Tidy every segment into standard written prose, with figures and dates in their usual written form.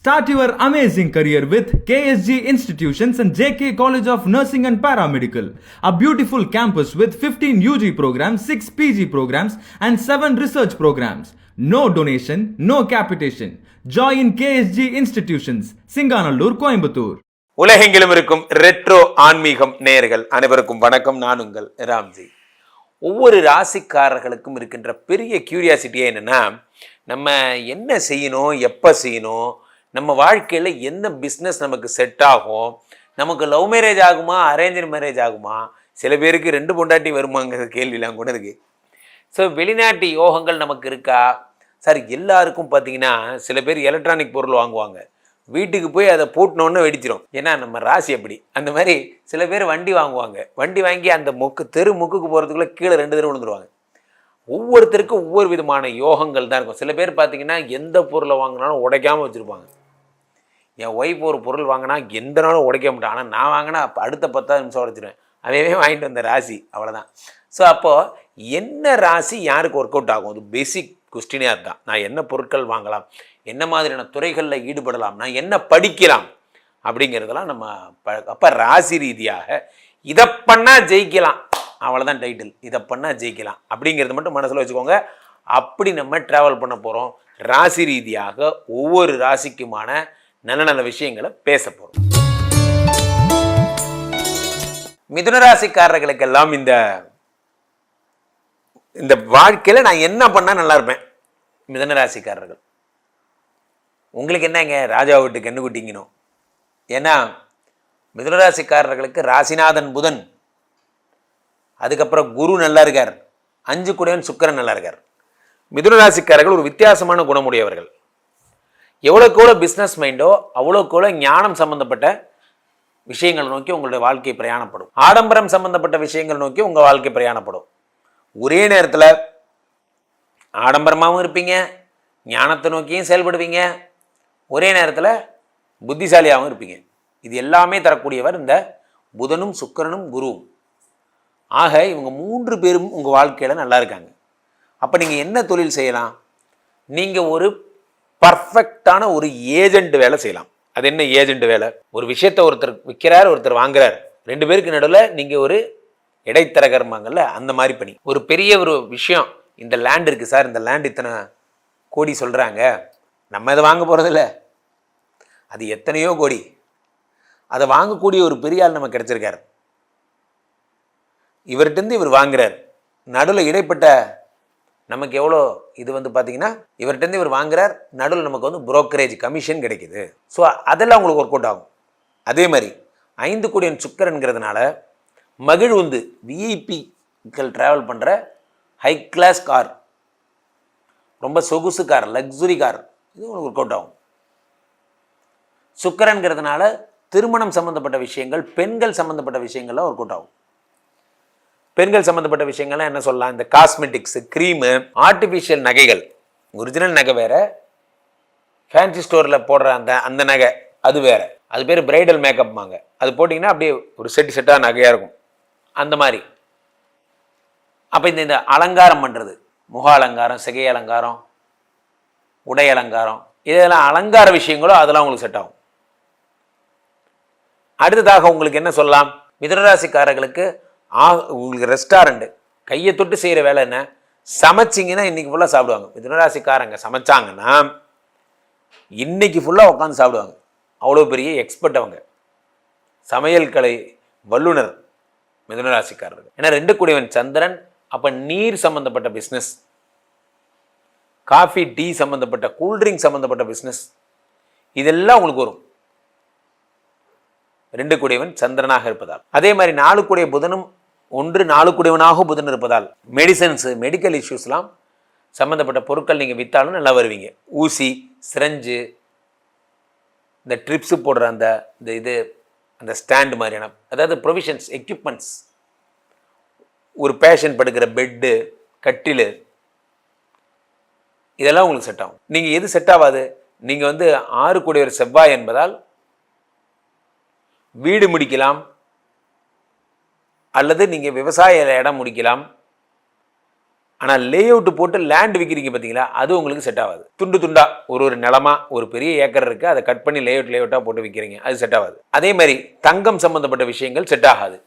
Start your amazing career with KSG Institutions and JK College of Nursing and Paramedical, a beautiful campus with 15 UG programs, 6 PG programs, and 7 research programs. No donation, no capitation. Join KSG Institutions, Singanallur, Coimbatore. உலகெங்கிலும் இருக்கும் retro ஆன்மீகம் நேயர்கள் அனைவருக்கும் வணக்கம். நான் உங்கள் ராம்ஜி. ஒவ்வொரு ராசிக்காரர்களுக்கும் இருக்கின்ற பெரிய கியூரியாசிட்டியே என்னென்னா, நம்ம என்ன செய்யணும், எப்போ செய்யணும், நம்ம வாழ்க்கையில் என்ன பிஸ்னஸ் நமக்கு செட் ஆகும், நமக்கு லவ் மேரேஜ் ஆகுமா அரேஞ்ச் மேரேஜ் ஆகுமா, சில பேருக்கு 2 பொண்டாட்டி வருமாங்கிற கேள்விலாம் கூட இருக்குது. ஸோ வெளிநாட்டு யோகங்கள் நமக்கு இருக்கா சார்? எல்லாருக்கும் பார்த்தீங்கன்னா சில பேர் எலக்ட்ரானிக் பொருள் வாங்குவாங்க, வீட்டுக்கு போய் அதை பூட்டினோன்னு வெடிச்சிடும். ஏன்னா நம்ம ராசி அப்படி. அந்த மாதிரி சில பேர் வண்டி வாங்குவாங்க, வண்டி வாங்கி அந்த தெரு முக்குக்கு போகிறதுக்குள்ளே கீழே 2 தடவை விழுந்துருவாங்க. ஒவ்வொருத்தருக்கும் ஒவ்வொரு விதமான யோகங்கள் தான் இருக்கும். சில பேர் பார்த்தீங்கன்னா எந்த பொருளை வாங்கினாலும் உடைக்காமல் வச்சுருப்பாங்க. என் ஒய்ஃப் ஒரு பொருள் வாங்கினா எந்த நாளும் உடைக்க மாட்டான், ஆனால் நான் வாங்கினா அப்போ அடுத்த 10 நிமிஷம் உடைச்சிடுவேன். அவையவே வாங்கிட்டு வந்த ராசி அவ்வளோதான். ஸோ அப்போது என்ன ராசி யாருக்கு ஒர்க் அவுட் ஆகும்? அது பேசிக் கொஸ்டினே அதுதான். நான் என்ன பொருட்கள் வாங்கலாம், என்ன மாதிரியான துறைகளில் ஈடுபடலாம், நான் என்ன படிக்கலாம் அப்படிங்கிறதெல்லாம் நம்ம அப்போ ராசி ரீதியாக இதை பண்ணால் ஜெயிக்கலாம், அவ்வளோதான் டைட்டில். இதை பண்ணால் ஜெயிக்கலாம் அப்படிங்கிறது மட்டும் மனசில் வச்சுக்கோங்க. அப்படி நம்ம ட்ராவல் பண்ண போகிறோம். ராசி ரீதியாக ஒவ்வொரு ராசிக்குமான நல்ல நல்ல விஷயங்களை பேச போகிறோம். மிதுன ராசிக்காரர்களுக்கெல்லாம் இந்த வாழ்க்கையில் நான் என்ன பண்ணால் நல்லா இருப்பேன்? மிதுன ராசிக்காரர்கள் உங்களுக்கு என்னங்க ராஜா வீட்டுக்கு என்ன குட்டிங்கணும்? ஏன்னா மிதுன ராசிக்காரர்களுக்கு ராசிநாதன் புதன், அதுக்கப்புறம் குரு நல்லா இருக்கார், 5 கூடையவன் சுக்கிரன் நல்லா இருக்கார். மிதுன ராசிக்காரர்கள் ஒரு வித்தியாசமான குணமுடையவர்கள். எவ்வளோக்கு எவ்வளோ பிஸ்னஸ் மைண்டோ அவ்வளோக்கு எவ்வளோ ஞானம் சம்மந்தப்பட்ட விஷயங்களை நோக்கி உங்களுடைய வாழ்க்கை பிரயாணப்படும். ஆடம்பரம் சம்மந்தப்பட்ட விஷயங்கள் நோக்கி உங்கள் வாழ்க்கை பிரயாணப்படும். ஒரே நேரத்தில் ஆடம்பரமாகவும் இருப்பீங்க, ஞானத்தை நோக்கியும் செயல்படுவீங்க, ஒரே நேரத்தில் புத்திசாலியாகவும் இருப்பீங்க. இது எல்லாமே தரக்கூடியவர் இந்த புதனும் சுக்கிரனும் குருவும். ஆக இவங்க 3 பேரும் உங்கள் வாழ்க்கையில் நல்லா இருக்காங்க. அப்போ நீங்கள் என்ன தொழில் செய்யலாம்? நீங்கள் ஒரு பர்ஃபெக்டான ஒரு ஏஜென்ட் வேலை செய்யலாம். அது என்ன ஏஜென்ட் வேலை? ஒரு விஷயத்தை ஒருத்தர் விற்கிறார், ஒருத்தர் வாங்குறார், 2 பேருக்கு நடுவில் நீங்கள் ஒரு இடைத்தரகர்மாங்கல்ல, அந்த மாதிரி பணி. ஒரு பெரிய ஒரு விஷயம், இந்த லேண்ட் இருக்குது சார், இந்த லேண்ட் இத்தனை கோடி சொல்கிறாங்க, நம்ம இதை வாங்க போகிறதில்ல, அது எத்தனையோ கோடி, அதை வாங்கக்கூடிய ஒரு பெரிய ஆள் நமக்கு கிடச்சிருக்கார், இவர்கிட்டருந்து இவர் வாங்குறார், நடுவில் இடைப்பட்ட நமக்கு எவ்வளோ இது பார்த்தீங்கன்னா இவர்கிட்டருந்து இவர் வாங்குறார், நடுவில் நமக்கு புரோக்கரேஜ் கமிஷன் கிடைக்குது. ஸோ அதெல்லாம் உங்களுக்கு ஒர்க் அவுட் ஆகும். அதே மாதிரி 5 கூடியன் சுக்கரன்கிறதுனால மகிழ்வுந்து விஐபிக்கள் ட்ராவல் பண்ணுற ஹை கிளாஸ் கார், ரொம்ப சொகுசு கார், லக்ஸுரி கார், இது உங்களுக்கு ஒர்க் அவுட் ஆகும். சுக்கரன்கிறதுனால திருமணம் சம்மந்தப்பட்ட விஷயங்கள், பெண்கள் சம்மந்தப்பட்ட விஷயங்கள்லாம் ஒர்க் அவுட் ஆகும். பெண்கள் சம்மந்தப்பட்ட விஷயங்கள்லாம் என்ன சொல்லலாம்? இந்த காஸ்மெட்டிக்ஸு, க்ரீமு, ஆர்டிஃபிஷியல் நகைகள், ஒரிஜினல் நகை வேறு, ஃபேன்சி ஸ்டோரில் போடுற அந்த நகை அது வேறு, அது பேர் பிரைடல் மேக்கப்மாங்க. அது போட்டிங்கன்னா அப்படியே ஒரு செட்டாக நகையாக இருக்கும், அந்த மாதிரி. அப்போ இந்த அலங்காரம் பண்ணுறது, முக அலங்காரம், சிகை அலங்காரம், உடை அலங்காரம், இதெல்லாம் அலங்கார விஷயங்களோ அதெல்லாம் உங்களுக்கு செட் ஆகும். அடுத்ததாக உங்களுக்கு என்ன சொல்லலாம்? மிதுனராசிக்காரர்களுக்கு உங்களுக்கு ரெஸ்டாரண்ட்டு கையை தொட்டு செய்கிற வேலை என்ன? சமைச்சிங்கன்னா இன்றைக்கி ஃபுல்லாக சாப்பிடுவாங்க. மிதுனராசிக்காரங்க சமைச்சாங்கன்னா இன்றைக்கி ஃபுல்லாக உட்காந்து சாப்பிடுவாங்க. அவ்வளோ பெரிய எக்ஸ்பர்ட் அவங்க, சமையல் கலை வல்லுனர் மிதுனராசிக்காரர்கள். ஏன்னா 2 கூடியவன் சந்திரன். அப்போ நீர் சம்மந்தப்பட்ட பிஸ்னஸ், காஃபி டீ சம்மந்தப்பட்ட, கூல்ட்ரிங்க் சம்மந்தப்பட்ட பிஸ்னஸ், இதெல்லாம் உங்களுக்கு வரும் 2 கூடியவன் சந்திரனாக இருப்பதால். அதே மாதிரி 4 கூடிய புதனும் 4 கூடியவனாக புதன் இருப்பதால் மெடிசன்ஸு, மெடிக்கல் இஷ்யூஸ்லாம் சம்மந்தப்பட்ட பொருட்கள் நீங்கள் விற்றாலும் நல்லா வருவீங்க. ஊசி, சிரஞ்சு, இந்த ட்ரிப்ஸு போடுற அந்த ஸ்டாண்டு மாதிரியான, அதாவது ப்ரொவிஷன்ஸ், எக்யூப்மெண்ட்ஸ், ஒரு பேஷண்ட் படுக்கிற பெட்டு, கட்டில், இதெல்லாம் உங்களுக்கு செட் ஆகும். நீங்கள் எது செட் ஆகாது? நீங்கள் 6 கூடியவர் செவ்வாய் என்பதால் வீடு முடிக்கலாம், அல்லது நீங்கள் விவசாய இடம் முடிக்கலாம், ஆனால் லே அவுட் போட்டு லேண்ட் விற்கிறீங்க பார்த்தீங்களா, அது உங்களுக்கு செட் ஆகாது. துண்டு துண்டா ஒரு நிலமா ஒரு பெரிய ஏக்கர் இருக்குது, அதை கட் பண்ணி லே அவுட்டாக போட்டு விற்கிறீங்க, அது செட் ஆகாது. அதே மாதிரி தங்கம் சம்மந்தப்பட்ட விஷயங்கள் செட் ஆகாது.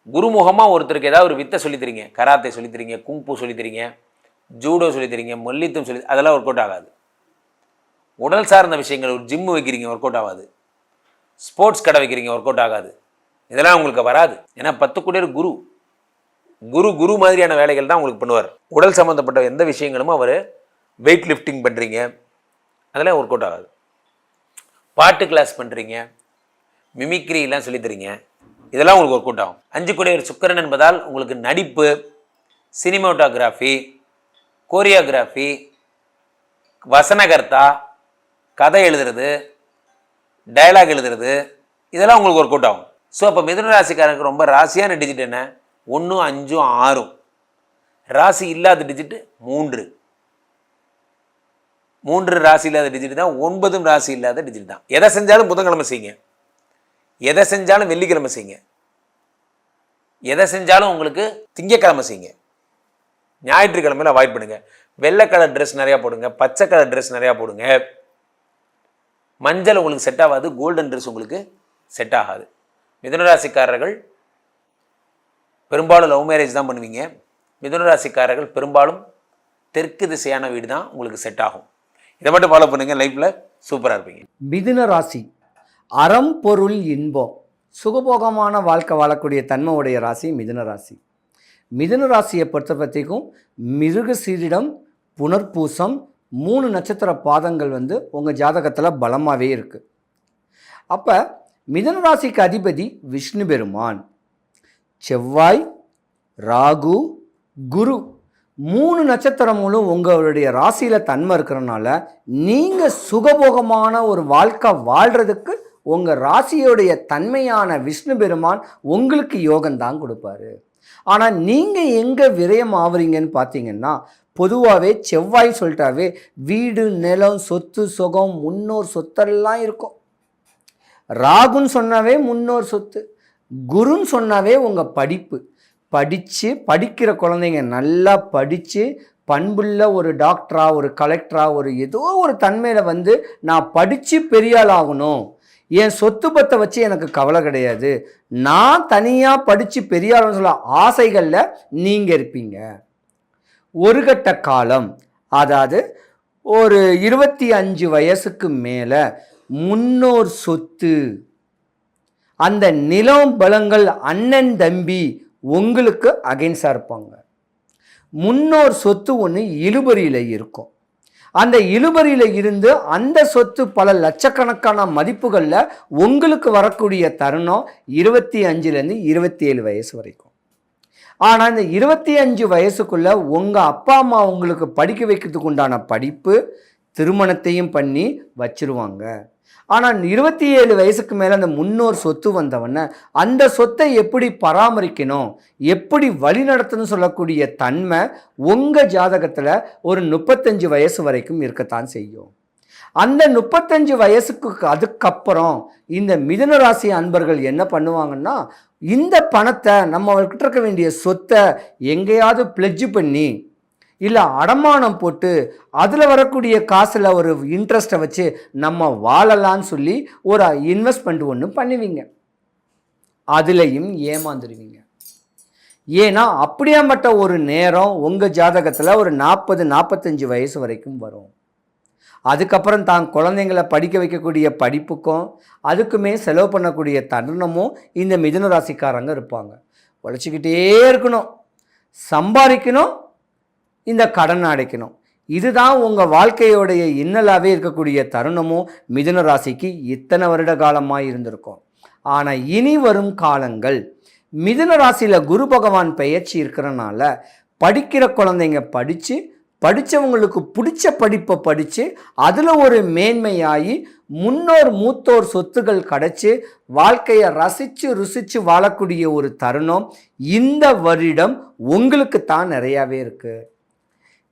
குருமுகமாக ஒருத்தருக்கு ஏதாவது ஒரு வித்தை சொல்லித்தரீங்க, கராத்தே சொல்லித்தரீங்க, குங்பூ சொல்லித்தரீங்க, ஜூடோ சொல்லித்தரீங்க, மல்யுத்தம் அதெல்லாம் ஒர்க் அவுட் ஆகாது. உடல் சார்ந்த விஷயங்கள், ஒரு ஜிம்மு வைக்கிறீங்க, ஒர்க் அவுட் ஆகாது. ஸ்போர்ட்ஸ் கடை வைக்கிறீங்க, ஒர்க் அவுட் ஆகாது. இதெல்லாம் உங்களுக்கு வராது. ஏன்னா 10 கோடியர் குரு மாதிரியான வேலைகள் தான் உங்களுக்கு பண்ணுவார். உடல் சம்மந்தப்பட்ட எந்த விஷயங்களும் அவர் வெயிட் லிஃப்டிங் பண்ணுறீங்க, அதெல்லாம் ஒர்க் அவுட் ஆகாது. பாட்டு கிளாஸ் பண்ணுறீங்க, மிமிக்ரிலாம் சொல்லித்தரீங்க, இதெல்லாம் உங்களுக்கு ஒர்க் அவுட் ஆகும். 5 கோடியர் சுக்கிரன் என்பதால் உங்களுக்கு நடிப்பு, சினிமாட்டோகிராஃபி, கோரியோகிராஃபி, வசனகர்த்தா, கதை எழுதுறது, டயலாக் எழுதுறது, இதெல்லாம் உங்களுக்கு ஒர்க் அவுட் ஆகும். ஸோ அப்போ மிதுன ராசிக்காரருக்கு ரொம்ப ராசியான டிஜிட் என்ன? 1, 5, 6. ராசி இல்லாத டிஜிட்டு 3. 3 ராசி இல்லாத டிஜிட் தான். 9 ராசி இல்லாத டிஜிட் தான். எதை செஞ்சாலும் புதன்கிழமை செய்யுங்க, எதை செஞ்சாலும் வெள்ளிக்கிழமை செய்யுங்க, எதை செஞ்சாலும் உங்களுக்கு திங்கக்கிழமை செய்யுங்க. ஞாயிற்றுக்கிழமையில் அவாய்ட் பண்ணுங்க. வெள்ளை கலர் ட்ரெஸ் நிறையா போடுங்க, பச்சை கலர் ட்ரெஸ் நிறையா போடுங்க. மஞ்சள் உங்களுக்கு செட் ஆகாது, கோல்டன் ட்ரெஸ் உங்களுக்கு செட் ஆகாது. மிதுனராசிக்காரர்கள் பெரும்பாலும் லவ் மேரேஜ் தான் பண்ணுவீங்க. மிதுனராசிக்காரர்கள் பெரும்பாலும் தெற்கு திசையான வீடு தான் உங்களுக்கு செட் ஆகும். இதை மட்டும் ஃபாலோ பண்ணுங்க, லைஃப்பில் சூப்பராக இருப்பீங்க. மிதுன ராசி அறம் பொருள் இன்பம் சுகபோகமான வாழ்க்கை வாழக்கூடிய தன்மை உடைய ராசி மிதுன ராசி. மிதுன ராசியை பொறுத்த பற்றிக்கும் மிருகசீரிடம், புனர்பூசம் 3 நட்சத்திர பாதங்கள் உங்கள் ஜாதகத்தில் பலமாகவே இருக்குது. அப்போ மிதுன ராசிக்கு அதிபதி விஷ்ணு பெருமான். செவ்வாய், ராகு, குரு 3 நட்சத்திரங்களும் உங்களுடைய ராசியில் தன்மை இருக்கிறனால நீங்கள் சுகபோகமான ஒரு வாழ்க்கை வாழ்கிறதுக்கு உங்கள் ராசியோடைய தன்மையான விஷ்ணு பெருமான் உங்களுக்கு யோகம்தான் கொடுப்பாரு. ஆனால் நீங்கள் எங்கே விரயம் ஆகுறீங்கன்னு பார்த்தீங்கன்னா, பொதுவாகவே செவ்வாய் சொல்லிட்டாவே வீடு, நிலம், சொத்து, சுகம், முன்னோர் சொத்தெல்லாம் இருக்கும். ராகுன்னு சொன்னாவே முன்னோர் சொத்து, குருன்னு சொன்னாவே உங்கள் படிப்பு. படிக்கிற குழந்தைங்க நல்லா படித்து பண்புள்ள ஒரு டாக்டரா, ஒரு கலெக்டரா, ஒரு ஏதோ ஒரு தன்மையில் நான் படித்து பெரியாள் ஆகணும், என் சொத்து பத்தை வச்சு எனக்கு கவலை கிடையாது, நான் தனியாக படித்து பெரியாள்னு சொல்ல ஆசைகளில் நீங்கள் இருப்பீங்க. ஒரு கட்ட காலம், அதாவது ஒரு 25 வயசுக்கு மேலே முன்னோர் சொத்து, அந்த நிலம் பலங்கள், அண்ணன் தம்பி உங்களுக்கு அகைன்ஸ்டாக இருப்பாங்க. முன்னோர் சொத்து ஒன்று இழுபறியில் இருக்கும். அந்த இழுபறியில் இருந்து அந்த சொத்து பல லட்சக்கணக்கான மதிப்புகளில் உங்களுக்கு வரக்கூடிய தருணம் 25லேருந்து 27 வயசு வரைக்கும். ஆனால் இந்த 25 வயசுக்குள்ளே உங்கள் அப்பா அம்மா உங்களுக்கு படிக்க வைக்கிறதுக்கு உண்டான படிப்பு, திருமணத்தையும் பண்ணி வச்சிருவாங்க. ஆனால் 27 வயசுக்கு மேலே அந்த முன்னோர் சொத்து வந்தவொடனே அந்த சொத்தை எப்படி பராமரிக்கணும், எப்படி வழி நடத்தணும்னு சொல்லக்கூடிய தன்மை உங்கள் ஜாதகத்தில் ஒரு 35 வயசு வரைக்கும் இருக்கத்தான் செய்யும். அந்த 35 வயசுக்கு அதுக்கப்புறம் இந்த மிதுன ராசி அன்பர்கள் என்ன பண்ணுவாங்கன்னா, இந்த பணத்தை நம்மகிட்ட இருக்க வேண்டிய சொத்தை எங்கேயாவது பிளட்ஜ் பண்ணி இல்லை அடமானம் போட்டு அதில் வரக்கூடிய காசில் ஒரு இன்ட்ரெஸ்ட்டை வச்சு நம்ம வாழலான்னு சொல்லி ஒரு இன்வெஸ்ட்மெண்ட் ஒன்று பண்ணுவீங்க. அதுலேயும் ஏமாந்துடுவீங்க. ஏன்னா அப்படியாப்பட்ட ஒரு நேரம் உங்கள் ஜாதகத்தில் ஒரு 40-45 வயசு வரைக்கும் வரும். அதுக்கப்புறம் தான் குழந்தைங்களை படிக்க வைக்கக்கூடிய படிப்புக்கும் அதுக்குமே செலவு பண்ணக்கூடிய தருணமும் இந்த மிதுன ராசிக்காரங்க இருப்பாங்க. உழைச்சிக்கிட்டே இருக்கணும், சம்பாதிக்கணும், இந்த கடன் அடைக்கணும். இதுதான் உங்கள் வாழ்க்கையோடைய இன்னலாகவே இருக்கக்கூடிய தருணமும் மிதுன ராசிக்கு இத்தனை வருட காலமாக இருந்திருக்கும். ஆனால் இனி வரும் காலங்கள் மிதுன ராசியில் குரு பகவான் பெயர்ச்சி இருக்கிறனால படிக்கிற குழந்தைங்க படித்தவங்களுக்கு பிடிச்ச படிப்பை படித்து அதில் ஒரு மேன்மையாகி முன்னோர் மூத்தோர் சொத்துகள் கிடைச்சி வாழ்க்கையை ருசித்து வாழக்கூடிய ஒரு தருணம் இந்த வருடம் உங்களுக்கு தான் நிறையாவே இருக்குது.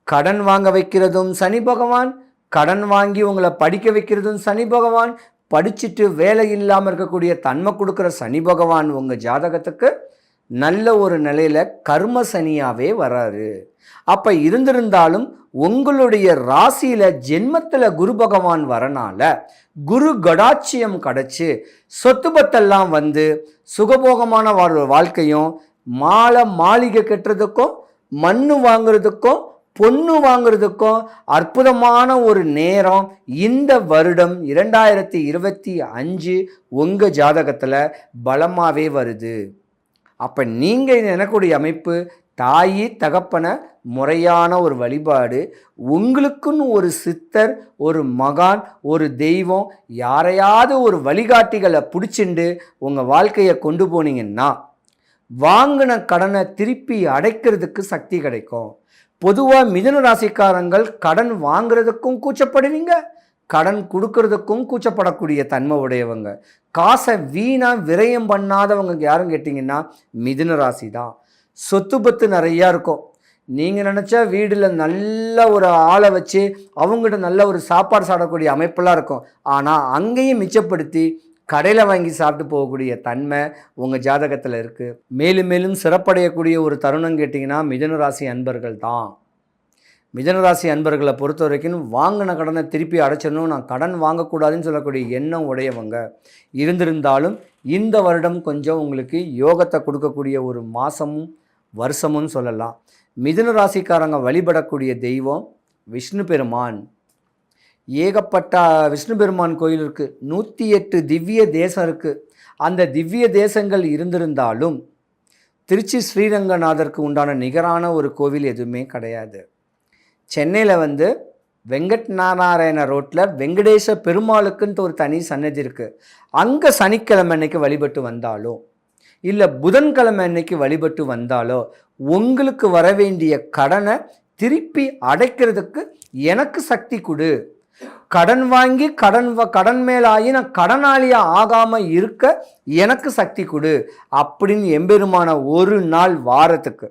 கடன் வாங்க வைக்கிறதும் சனி பகவான், கடன் வாங்கி உங்களை படிக்க வைக்கிறதும் சனி பகவான், படிச்சுட்டு வேலை இல்லாமல் இருக்கக்கூடிய தன்மை கொடுக்குற சனி பகவான் உங்கள் ஜாதகத்துக்கு நல்ல ஒரு நிலையில் கர்ம சனியாகவே வராரு. அப்போ இருந்திருந்தாலும் உங்களுடைய ராசியில் ஜென்மத்தில் குரு பகவான் வரனால குரு கடாட்சியம் கிடச்சி சொத்து பத்தெல்லாம் வந்து சுகபோகமான வாழ்க்கையும் மாளிகை கட்டுறதுக்கும் மண்ணு வாங்குறதுக்கும் பொண்ணு வாங்குறதுக்கும் அற்புதமான ஒரு நேரம் இந்த வருடம் 2025 உங்கள் ஜாதகத்தில் பலமாகவே வருது. அப்போ நீங்கள் எனக்கூடிய அமைப்பு தாயி தகப்பன முறையான ஒரு வழிபாடு, உங்களுக்குன்னு ஒரு சித்தர், ஒரு மகான், ஒரு தெய்வம், யாரையாவது ஒரு வழிகாட்டிகளை பிடிச்சிண்டு உங்கள் வாழ்க்கையை கொண்டு போனீங்கன்னா வாங்கின கடனை திருப்பி அடைக்கிறதுக்கு சக்தி கிடைக்கும். பொதுவாக மிதுன ராசிக்காரங்கள் கடன் வாங்குறதுக்கும் கூச்சப்படுவீங்க, கடன் கொடுக்கறதுக்கும் கூச்சப்படக்கூடிய தன்மை உடையவங்க. காசை வீணாக விரயம் பண்ணாதவங்க யாரும் கேட்டிங்கன்னா மிதுன ராசி தான். சொத்து பத்து நிறையா இருக்கும். நீங்கள் நினச்சா வீட்டில் நல்ல ஒரு ஆளை வச்சு அவங்ககிட்ட நல்ல ஒரு சாப்பாடு சாப்பிடக்கூடிய அமைப்பெல்லாம் இருக்கும். ஆனால் அங்கேயும் மிச்சப்படுத்தி கடையில் வாங்கி சாப்பிட்டு போகக்கூடிய தன்மை உங்கள் ஜாதகத்தில் இருக்குது. மேலும் மேலும் சிறப்படையக்கூடிய ஒரு தருணம் கேட்டிங்கன்னா மிதுன ராசி அன்பர்கள் தான். மிதுன ராசி அன்பர்களை பொறுத்த வரைக்கும் வாங்கின கடனை திருப்பி அடைச்சிடணும், நான் கடன் வாங்கக்கூடாதுன்னு சொல்லக்கூடிய எண்ணம் உடையவங்க. இருந்திருந்தாலும் இந்த வருடம் கொஞ்சம் உங்களுக்கு யோகத்தை கொடுக்கக்கூடிய ஒரு மாதமும் வருஷமும் சொல்லலாம். மிதுன ராசிக்காரங்க வழிபடக்கூடிய தெய்வம் விஷ்ணு பெருமான். ஏகப்பட்ட விஷ்ணு பெருமான் கோயில் இருக்குது. 108 திவ்ய தேசம் இருக்குது. அந்த திவ்ய தேசங்கள் இருந்திருந்தாலும் திருச்சி ஸ்ரீரங்கநாதருக்கு உண்டான நிகரான ஒரு கோவில் எதுவுமே கிடையாது. சென்னையில் வெங்கட் நாராயண ரோட்டில் வெங்கடேச பெருமாளுக்குன்ட்டு ஒரு தனி சன்னதி இருக்குது. அங்கே சனிக்கிழமை அன்னைக்கு வழிபட்டு வந்தாலோ இல்லை புதன்கிழமை அன்னைக்கு வழிபட்டு வந்தாலோ உங்களுக்கு வர வேண்டிய கடனை திருப்பி அடைக்கிறதுக்கு எனக்கு சக்தி கொடு, கடன் வாங்கி கடன் மேலாகி நான் கடனாளியாக ஆகாமல் இருக்க எனக்கு சக்தி கொடு அப்படின்னு எம்பெருமான ஒரு நாள் வாரத்துக்கு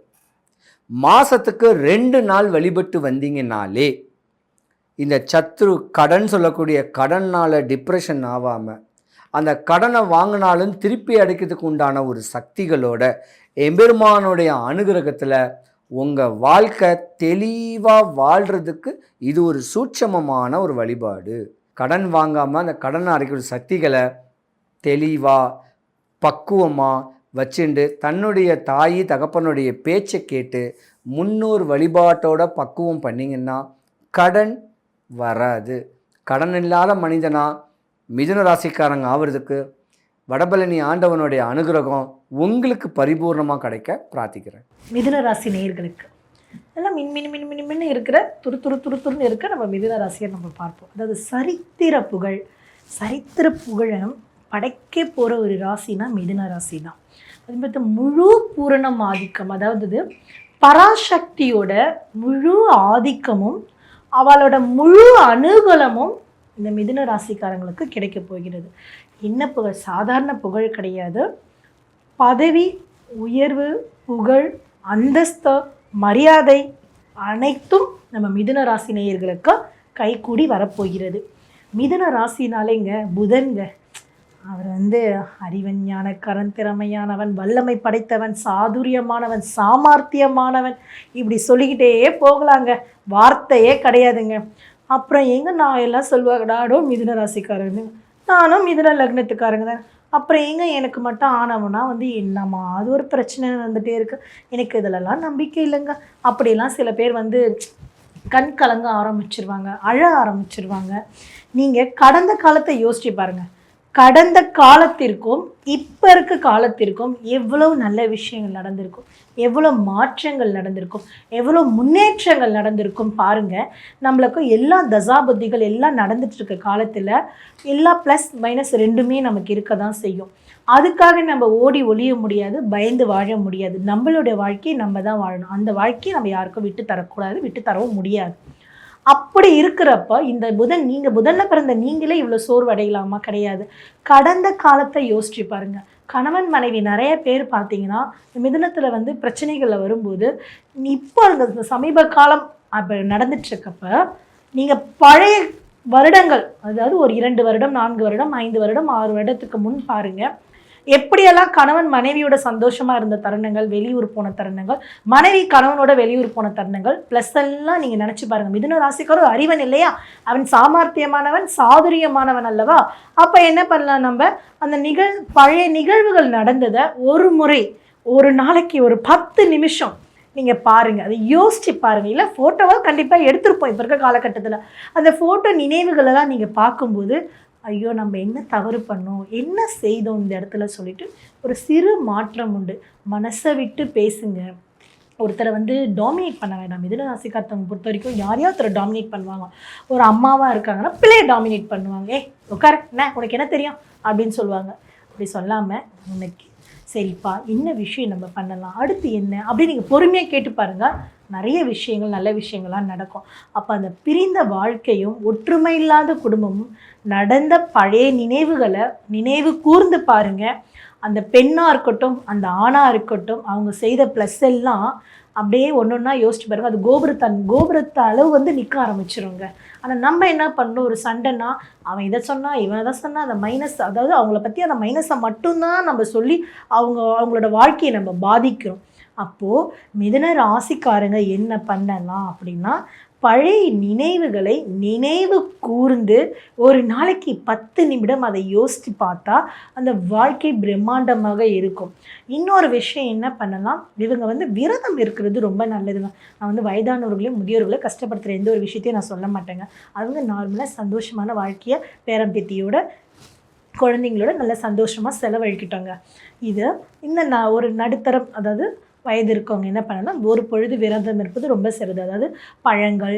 மாதத்துக்கு 2 நாள் வழிபட்டு வந்தீங்கன்னாலே இந்த சத்ரு கடன் சொல்லக்கூடிய கடனால் டிப்ரெஷன் ஆகாமல் அந்த கடனை வாங்கினாலும் திருப்பி அடைக்கிறதுக்கு உண்டான ஒரு சக்திகளோட எம்பெருமானுடைய அனுகிரகத்தில் உங்கள் வாழ்க்கை தெளிவாக வாழ்கிறதுக்கு இது ஒரு சூட்சமமான ஒரு வழிபாடு. கடன் வாங்காமல் அந்த கடனை அடைக்கிற சக்திகளை தெளிவாக பக்குவமாக வச்சுண்டு தன்னுடைய தாயி தகப்பனுடைய பேச்சை கேட்டு முன்னோர் வழிபாட்டோட பக்குவம் பண்ணிங்கன்னா கடன் வராது. கடன் இல்லாத மனிதனா மிதுன ராசிக்காரங்க ஆகிறதுக்கு வடபழனி ஆண்டவனுடைய அனுகிரகம் உங்களுக்கு பரிபூர்ணமாக கிடைக்க பிரார்த்திக்கிறேன். மிதுன ராசி நேயர்களுக்கு எல்லாம் மின் இருக்கிற துருன்னு இருக்க நம்ம மிதுன ராசியை நம்ம பார்ப்போம். அதாவது சரித்திர புகழம் படைக்க போகிற ஒரு ராசினா மிதுன ராசி தான். அது மட்டும் முழு பூரணம் ஆதிக்கம், அதாவது பராசக்தியோட முழு ஆதிக்கமும் அவளோட முழு அனுகூலமும் இந்த மிதுன ராசிக்காரங்களுக்கு கிடைக்க போகிறது. என்ன புகழ்? சாதாரண புகழ் கிடையாது. பதவி, உயர்வு, புகழ், அந்தஸ்து, மரியாதை அனைத்தும் நம்ம மிதுன ராசி நேயர்களுக்கு கைகூடி வரப்போகிறது. மிதுன ராசினாலேங்க புதன்க, அவர் அறிவன், ஞானக்காரன், திறமையானவன், வல்லமை படைத்தவன், சாதுரியமானவன், சாமர்த்தியமானவன், இப்படி சொல்லிக்கிட்டே போகலாங்க. வார்த்தையே கிடையாதுங்க. அப்புறம் நான் எல்லாம் சொல்லுவாங்கடாடோ மிதுன ராசிக்காரங்க, நானும் மிதுன லக்னத்துக்காரங்க தான். அப்புறம் எனக்கு மட்டும் ஆனவனா என்னம்மா அது ஒரு பிரச்சனை வந்துகிட்டே இருக்குது, எனக்கு இதிலெல்லாம் நம்பிக்கை இல்லைங்க. அப்படிலாம் சில பேர் கண் கலங்க ஆரம்பிச்சிருவாங்க, அழ ஆரம்பிச்சிருவாங்க. நீங்கள் கடந்த காலத்தை யோசிச்சு பாருங்கள். கடந்த காலத்திற்கும் இப்போ இருக்க காலத்திற்கும் எவ்வளோ நல்ல விஷயங்கள் நடந்திருக்கும், எவ்வளோ மாற்றங்கள் நடந்திருக்கும், எவ்வளோ முன்னேற்றங்கள் நடந்திருக்கும் பாருங்கள். நம்மளுக்கு எல்லா தசாபுத்திகள் எல்லாம் நடந்துட்டு இருக்க காலத்தில் எல்லா ப்ளஸ் மைனஸ் ரெண்டுமே நமக்கு இருக்க தான் செய்யும். அதுக்காக நம்ம ஓடி ஒளிய முடியாது, பயந்து வாழ முடியாது. நம்மளுடைய வாழ்க்கையை நம்ம தான் வாழணும். அந்த வாழ்க்கையை நம்ம யாருக்கும் விட்டு தரக்கூடாது, விட்டு தரவும் முடியாது. அப்படி இருக்கிறப்ப இந்த புதன், நீங்கள் புதனில் பிறந்த நீங்களே இவ்வளோ சோர்வடையலாமா? கிடையாது. கடந்த காலத்தை யோசிச்சு பாருங்க. கணவன் மனைவி நிறைய பேர் பார்த்தீங்கன்னா மிதுனத்தில் பிரச்சனைகளில் வரும்போது இப்போ இந்த சமீப காலம் அப்போ நடந்துட்டுருக்கப்ப நீங்கள் பழைய வருடங்கள், அதாவது ஒரு 2 வருடம், 4 வருடம், 5 வருடம், 6 வருடத்துக்கு முன் பாருங்கள், எப்படியெல்லாம் கணவன் மனைவியோட சந்தோஷமா இருந்த தருணங்கள், வெளியூர் போன தருணங்கள், மனைவி கணவனோட வெளியூர் போன தருணங்கள், ப்ளஸ் எல்லாம் நீங்க நினைச்சு பாருங்க. மிதுன ராசிக்காரர் அறிவன் இல்லையா, அவன் சாமர்த்தியமானவன், சாதுரியமானவன் அல்லவா. அப்ப என்ன பண்ணலாம், நம்ம அந்த பழைய நிகழ்வுகள் நடந்ததை ஒரு முறை, ஒரு நாளைக்கு ஒரு 10 நிமிஷம் நீங்கள் பாருங்கள், அதை யோசிச்சு பாருங்கள். இல்லை ஃபோட்டோவாக கண்டிப்பாக எடுத்திருப்போம் இப்போ இருக்க காலகட்டத்தில். அந்த ஃபோட்டோ நினைவுகளெல்லாம் நீங்கள் பார்க்கும்போது, ஐயோ நம்ம என்ன தவறு பண்ணோம், என்ன செய்தோம் இந்த இடத்துல சொல்லிட்டு ஒரு சிறு மாற்றம் உண்டு. மனசை விட்டு பேசுங்க. ஒருத்தரை டாமினேட் பண்ண வேண்டாம். மிதுன ராசிக்காரத்தவங்க பொறுத்த வரைக்கும் யாரையா ஒருத்தரை டாமினேட் பண்ணுவாங்க. ஒரு அம்மாவாக இருக்காங்கன்னா பிள்ளையை டாமினேட் பண்ணுவாங்க. உட்கார என்ன உனக்கு என்ன தெரியும் அப்படின்னு சொல்லுவாங்க. அப்படி சொல்லாமல், உனக்கு சரிப்பா என்ன விஷயம் நம்ம பண்ணலாம், அடுத்து என்ன அப்படி நீங்கள் பொறுமையாக கேட்டு பாருங்கள். நிறைய விஷயங்கள், நல்ல விஷயங்கள்லாம் நடக்கும். அப்போ அந்த பிரிந்த வாழ்க்கையும் ஒற்றுமை இல்லாத குடும்பமும் நடந்த பழைய நினைவுகளை நினைவு கூர்ந்து பாருங்கள். அந்த பெண்ணாக இருக்கட்டும், அந்த ஆணாக இருக்கட்டும், அவங்க செய்த ப்ளஸ் எல்லாம் அப்படியே ஒன்று ஒன்றா யோசிச்சு பாருங்கள். அது கோபுரத்தை அளவு நிற்க ஆரம்பிச்சிருங்க. ஆனால் நம்ம என்ன பண்ணணும், ஒரு சண்டைன்னா அவன் இதை சொன்னால் இவன் இதை சொன்னால், அந்த மைனஸ், அதாவது அவங்கள பற்றி அந்த மைனஸை மட்டும்தான் நம்ம சொல்லி அவங்களோட வாழ்க்கையை நம்ம பாதிக்கிறோம். அப்போது மிதுன ராசிக்காரங்க என்ன பண்ணலாம் அப்படின்னா, பழைய நினைவுகளை நினைவு கூர்ந்து ஒரு நாளைக்கு 10 நிமிடம் அதை யோசித்து பார்த்தா அந்த வாழ்க்கை பிரம்மாண்டமாக இருக்கும். இன்னொரு விஷயம் என்ன பண்ணலாம், இவங்க விரதம் இருக்கிறது ரொம்ப நல்லதுங்க. நான் வயதானவர்களையும் முதியோர்களையும் கஷ்டப்படுத்துகிற எந்த ஒரு விஷயத்தையும் நான் சொல்ல மாட்டேங்க. அவங்க நார்மலாக சந்தோஷமான வாழ்க்கையை பேரம்பேத்தியோட குழந்தைங்களோட நல்ல சந்தோஷமாக செலவழிக்கிட்டாங்க. இது இந்த ஒரு நடுத்தரம், அதாவது வயது இருக்கவங்க என்ன பண்ணலாம், ஒரு பொழுது விரதம் இருப்பது ரொம்ப சிறந்த. அதாவது பழங்கள்,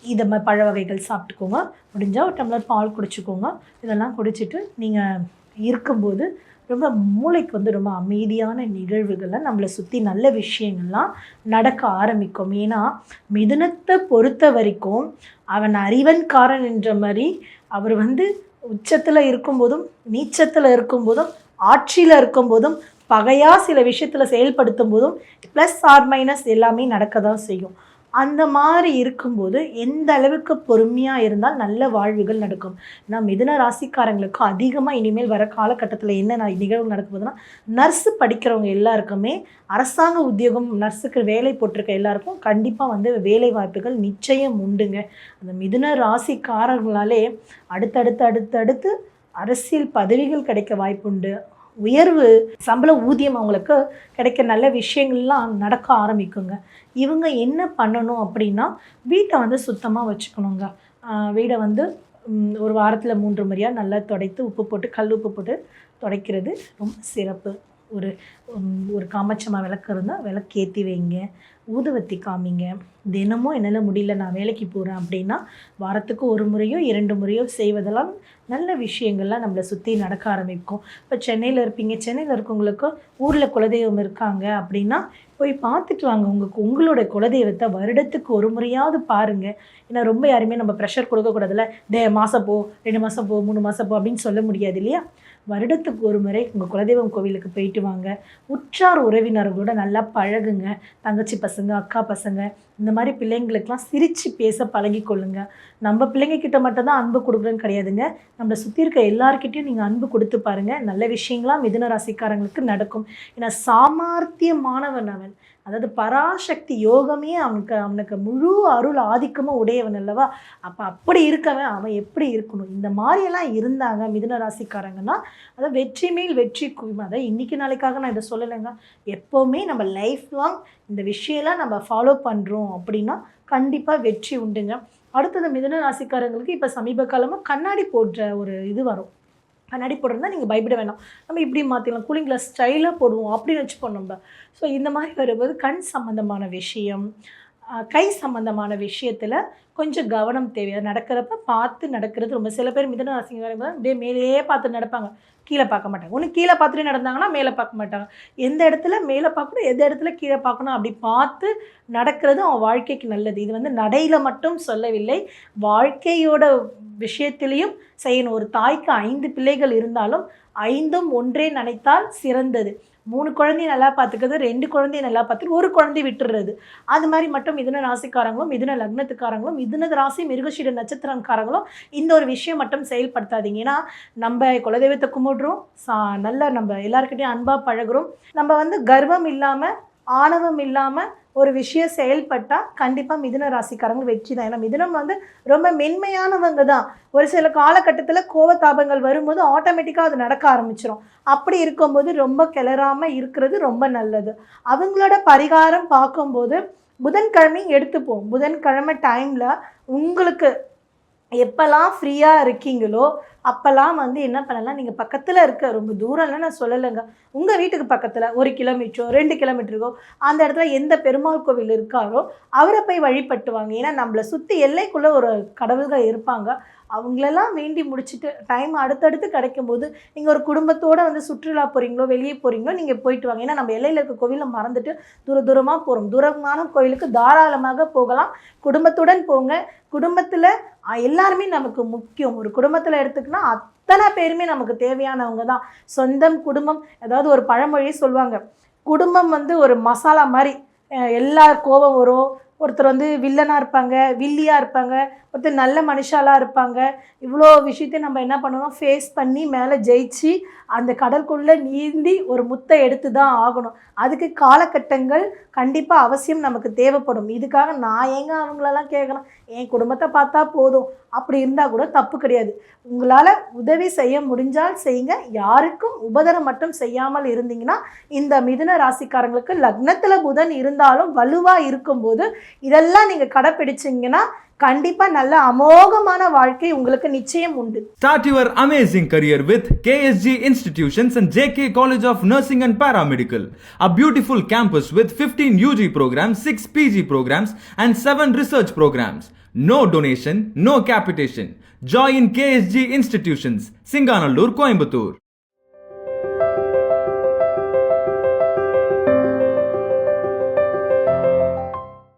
இதை மாதிரி பழ வகைகள் சாப்பிட்டுக்கோங்க. முடிஞ்சால் ஒரு டம்ளர் பால் குடிச்சிக்கோங்க. இதெல்லாம் குடிச்சிட்டு நீங்கள் இருக்கும்போது ரொம்ப மூளைக்கு ரொம்ப அமைதியான நிகழ்வுகள்லாம் நம்மளை சுற்றி நல்ல விஷயங்கள்லாம் நடக்க ஆரம்பிக்கும். ஏன்னா மிதுனத்தை பொறுத்த வரைக்கும் அவன் அறிவன்காரன் என்ற மாதிரி அவர் உச்சத்தில் இருக்கும்போதும் நீச்சத்தில் இருக்கும்போதும் ஆட்சியில் இருக்கும்போதும் பகையாக சில விஷயத்தில் செயல்படுத்தும் போதும் ப்ளஸ் ஆர் மைனஸ் எல்லாமே நடக்க தான் செய்யும். அந்த மாதிரி இருக்கும்போது எந்த அளவுக்கு பொறுமையாக இருந்தால் நல்ல வாழ்வுகள் நடக்கும். ஏன்னா மிதுன ராசிக்காரங்களுக்கு அதிகமாக இனிமேல் வர காலகட்டத்தில் என்ன நிகழ்வு நடக்குதுன்னா, நர்ஸு படிக்கிறவங்க எல்லாருக்குமே அரசாங்க உத்தியோகம், நர்ஸுக்கு வேலை போட்டிருக்க எல்லாருக்கும் கண்டிப்பாக வேலை வாய்ப்புகள் நிச்சயம் உண்டுங்க. அந்த மிதுன ராசிக்காரர்களாலே அடுத்தடுத்து அரசியல் பதவிகள் கிடைக்க வாய்ப்புண்டு. உயர்வு சம்பள ஊதியம் அவங்களுக்கு கிடைக்க நல்ல விஷயங்கள்லாம் நடக்க ஆரம்பிக்குங்க. இவங்க என்ன பண்ணணும் அப்படின்னா, வீட்டை சுத்தமாக வச்சுக்கணுங்க. வீடை ஒரு வாரத்தில் 3 முறையாக நல்லா துடைத்து உப்பு போட்டு கல் உப்பு போட்டு துடைக்கிறது ரொம்ப சிறப்பு. ஒரு காமாட்சமா விளக்கு இருந்தால் விளக்கு ஏற்றி வைங்க. ஊதுவத்தி காமிங்க. தினமும் என்னால் முடியல, நான் வேலைக்கு போகிறேன் அப்படின்னா வாரத்துக்கு 1 முறையோ 2 முறையோ செய்வதெல்லாம் நல்ல விஷயங்கள்லாம் நம்மளை சுற்றி நடக்க ஆரம்பிக்கும். இப்போ சென்னையில் இருப்பீங்க, சென்னையில் இருக்கவங்களுக்கு ஊரில் குலதெய்வம் இருக்காங்க அப்படின்னா போய் பார்த்துட்டு வாங்க. உங்களோட குலதெய்வத்தை வருடத்துக்கு 1 முறையாவது பாருங்கள். ஏன்னா ரொம்ப யாருமே நம்ம ப்ரெஷர் கொடுக்கக்கூடாதுல்ல. மாதம் போ, 2 மாதம் போ, 3 மாதம் போ அப்படின்னு சொல்ல முடியாது இல்லையா. வருடத்துக்கு 1 முறை உங்கள் குலதெய்வம் கோவிலுக்கு போயிட்டு வாங்க. உற்றார் உறவினர்களோட நல்லா பழகுங்க. தங்கச்சி பசங்க, அக்கா பசங்க, இந்த மாதிரி பிள்ளைங்களுக்கெல்லாம் சிரித்து பேச பழகி கொள்ளுங்க. நம்ம பிள்ளைங்கக்கிட்ட மட்டும்தான் அன்பு கொடுக்குறேன்னு கிடையாதுங்க. நம்மளை சுற்றி இருக்க எல்லார்கிட்டையும் நீங்கள் அன்பு கொடுத்து பாருங்கள். நல்ல விஷயங்களாம் மிதுன ராசிக்காரங்களுக்கு நடக்கும். ஏன்னா சாமர்த்தியமானவன் அவன், அதாவது பராசக்தி யோகமே அவனுக்கு முழு அருள் ஆதிக்கமும் உடையவன் அல்லவா. அப்போ அப்படி இருக்கவன் அவன் எப்படி இருக்கணும், இந்த மாதிரியெல்லாம் இருந்தாங்க மிதுன ராசிக்காரங்கன்னா அதை வெற்றி மேல் வெற்றி குவியும். அதை இன்றைக்கி நாளைக்காக நான் இதை சொல்லலைங்க. எப்போவுமே நம்ம லைஃப் லாங் இந்த விஷயம்லாம் நம்ம ஃபாலோ பண்ணுறோம் அப்படின்னா கண்டிப்பாக வெற்றி உண்டுங்க. அடுத்தது மிதுன ராசிக்காரங்களுக்கு இப்போ சமீப காலமாக கண்ணாடி போடுற ஒரு இது வரும். கண்ணாடி போடுறதா நீங்கள் பயப்பட வேணாம், நம்ம இப்படி மாற்றிக்கலாம், கூலிங் கிளாஸ் ஸ்டைலாக போடுவோம் அப்படின்னு வச்சுப்போம் நம்ம. ஸோ இந்த மாதிரி வரும்போது கண் சம்மந்தமான விஷயம், கை சம்மந்தமான விஷயத்தில் கொஞ்சம் கவனம் தேவை. நடக்கிறப்ப பார்த்து நடக்கிறது ரொம்ப. சில பேர் மிதுன ராசிக்காரங்க அப்படியே மேலேயே பார்த்து நடப்பாங்க, கீழே பார்க்க மாட்டாங்க. ஒன்று கீழே பார்த்துட்டு நடந்தாங்கன்னா மேலே பார்க்க மாட்டாங்க. எந்த இடத்துல மேலே பார்க்கணும், எந்த இடத்துல கீழே பார்க்கணும் அப்படி பார்த்து நடக்கிறது அவன் வாழ்க்கைக்கு நல்லது. இது நடையில் மட்டும் சொல்லவில்லை, வாழ்க்கையோட விஷயத்திலையும் செய்யணும். ஒரு தாய்க்கு 5 பிள்ளைகள் இருந்தாலும் 5ம் ஒன்றே நினைத்தால் சிறந்தது. 3 குழந்தைய நல்லா பார்த்துக்கிறது, 2 குழந்தைய நல்லா பார்த்துட்டு 1 குழந்தைய விட்டுடுறது. அது மாதிரி மட்டும் மிதுன ராசிக்காரங்களும், மிதுன லக்னத்துக்காரங்களும், மிதுன ராசி மிருகஷீர நட்சத்திரக்காரங்களும் இந்த ஒரு விஷயம் மட்டும் செயல்படுத்தாதீங்க. ஏன்னா நம்ம குலதெய்வத்தை கும்பிடுறோம், நல்லா நம்ம எல்லாருக்கிட்டையும் அன்பாக பழகுறோம். நம்ம வந்து கர்வம் இல்லாமல், ஆணவம் இல்லாமல் ஒரு விஷயம் செயல்பட்டால் கண்டிப்பாக மிதுன ராசிக்காரங்க வெற்றி தான். ஏன்னா மிதுனம் வந்து ரொம்ப மென்மையானவங்க தான். ஒரு சில காலகட்டத்தில் கோவத்தாபங்கள் வரும்போது ஆட்டோமேட்டிக்காக அது நடக்க ஆரம்பிச்சிடும். அப்படி இருக்கும்போது ரொம்ப கிளறாமல் இருக்கிறது ரொம்ப நல்லது. அவங்களோட பரிகாரம் பார்க்கும்போது புதன்கிழமையும் எடுத்துப்போம். புதன்கிழமை டைமில் உங்களுக்கு எப்போல்லாம் ஃப்ரீயாக இருக்கீங்களோ அப்போல்லாம் வந்து என்ன பண்ணலாம், நீங்கள் பக்கத்தில் இருக்க, ரொம்ப தூரம்லாம் நான் சொல்லலைங்க, உங்கள் வீட்டுக்கு பக்கத்தில் 1 கிலோமீட்டரோ 2 கிலோமீட்டருக்கோ அந்த இடத்துல எந்த பெருமாள் கோவில் இருக்காரோ அவரை போய் வழிபட்டுவாங்க. ஏன்னா நம்மளை சுற்றி எல்லைக்குள்ளே ஒரு கடவுள்கள் இருப்பாங்க. அவங்களெல்லாம் வேண்டி முடிச்சுட்டு டைம் அடுத்தடுத்து கிடைக்கும்போது நீங்கள் ஒரு குடும்பத்தோடு வந்து சுற்றுலா போகிறீங்களோ வெளியே போகிறீங்களோ நீங்கள் போயிட்டு வாங்க. ஏன்னா நம்ம எல்லையில் இருக்க கோவிலை மறந்துட்டு தூரமாக போகிறோம். தூரமான கோவிலுக்கு தாராளமாக போகலாம், குடும்பத்துடன் போங்க. குடும்பத்தில் எல்லாருமே நமக்கு முக்கியம். ஒரு குடும்பத்தில் எடுத்துக்கினா அத்தனை பேருமே நமக்கு தேவையானவங்க தான். சொந்தம் குடும்பம், அதாவது ஒரு பழமொழியே சொல்லுவாங்க, குடும்பம் வந்து ஒரு மசாலா மாதிரி. எல்லா கோபம் வரும், ஒருத்தர் வந்து வில்லனாக இருப்பாங்க, வில்லியாக இருப்பாங்க, ஒருத்தர் நல்ல மனுஷாலாக இருப்பாங்க. இவ்வளோ விஷயத்தையும் நம்ம என்ன பண்ணுவோம், ஃபேஸ் பண்ணி மேலே ஜெயிச்சு அந்த கடலுக்குள்ளே நீந்தி ஒரு முத்தை எடுத்து தான் ஆகணும். அதுக்கு காலகட்டங்கள் கண்டிப்பாக அவசியம் நமக்கு தேவைப்படும். இதுக்காக நான் ஏங்க அவங்களெல்லாம் கேட்கணும், என் குடும்பத்தை பார்த்தா போதும் அப்படி இருந்தால் கூட தப்பு கிடையாது. உங்களால் உதவி செய்ய முடிஞ்சால் செய்யுங்க. யாருக்கும் உபதரம் மட்டும் செய்யாமல் இருந்தீங்கன்னா, இந்த மிதுன ராசிக்காரங்களுக்கு லக்னத்தில் புதன் இருந்தாலும் வலுவாக இருக்கும்போது இதெல்லாம் நீங்கள் கடைப்பிடிச்சிங்கன்னா கண்டிப்பாக நல்ல அமோகமான வாழ்க்கை உங்களுக்கு நிச்சயம் உண்டு. Start your amazing career with KSG Institutions and JK College of Nursing and Paramedical. A beautiful campus with 15 UG programs, 6 PG programs and 7 research programs. No donation, no capitation. Join KSG Institutions, Singanallur, Coimbatore.